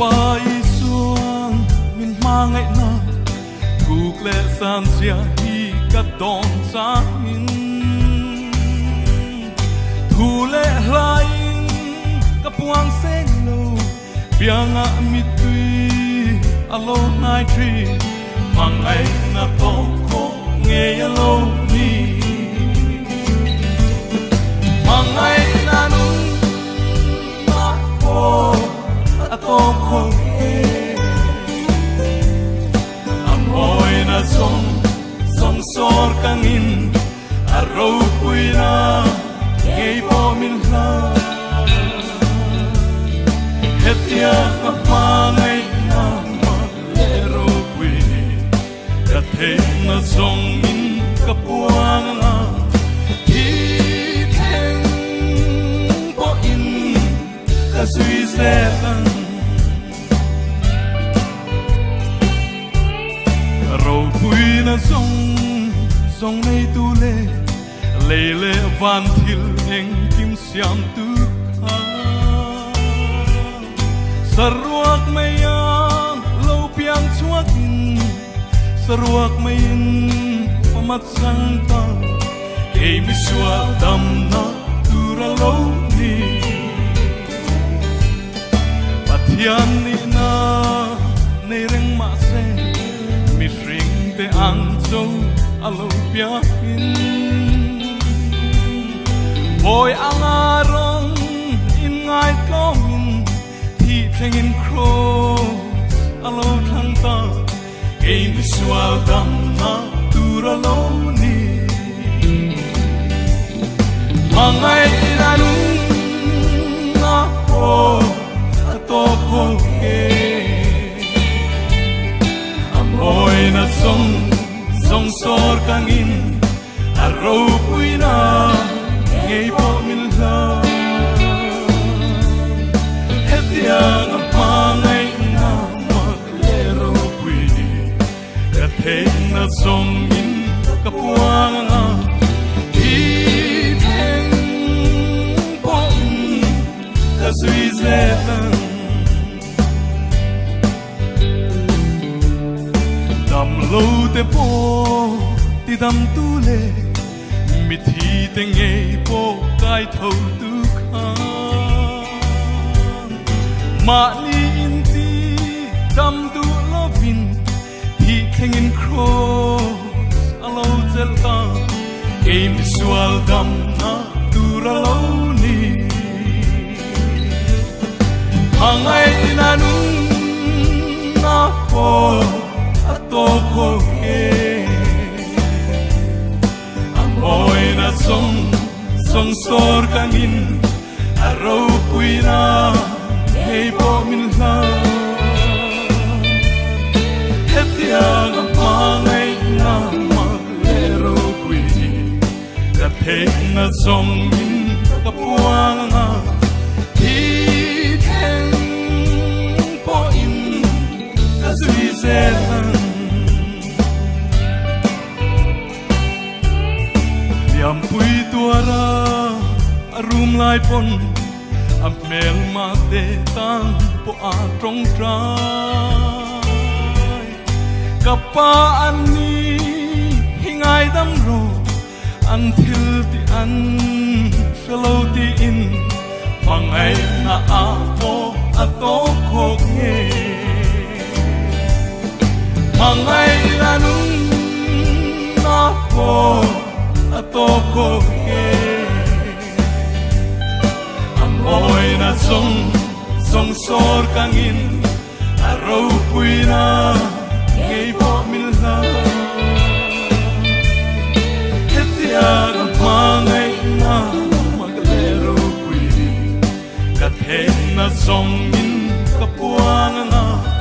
pai suang min mangai na thuộc lệ san sia hi ka don sa in thu lệ lai ka puang sen lo pianga mi tui alo nai tri mangai na to ko nge alo ni mangai na nu ma ko to ko amoy na song sor kangin aro puina ngei po min la hetia kapangai na ma lero puini ka the na song in kapuang na ki theng po in ka sui se tan râu bụi na sông này tu lệ van thil heng kim siam tu kha saruak maya lâu piang chuakin saruak mayin pamat sang ta ke mi suwa dam na tura lo ni pathian ni na nei reng ma se mi ring te ang zo alo pia in boy angarong in ngai komin thi theng in cross alo thang ta game visual dam na tura lo ni mangai inanu na po to ko ke amoy na song sor kangin aro puina ngei po min la hetia ngapangai na maglero puini ka na song in kapuang nga ki theng po ka sui zetan lo te po ti dam tu le mi thi te nge po kai thâu tu kha ma ni in ti dam tu lovin hi theng in cross alo zel ta game visual dam na tu ra lo ni hangai na nu na po to ko ke amoy na song sor kangin aro puina ngei po min la hetia ngapangai na maglero puini ka na song in kapuang nga ki theng po in ka sui zetan yam pui tuara arum lai pon am mel ma te tang po a trong trai kapa ani hingai dam ro until the an shallow the in pangai na a po a to ko nge pangai na nu na po to ko ke amoy na song sor kangin aro puina ngei po min la hetia ngapangai na maglero puini ka na song in kapuang nga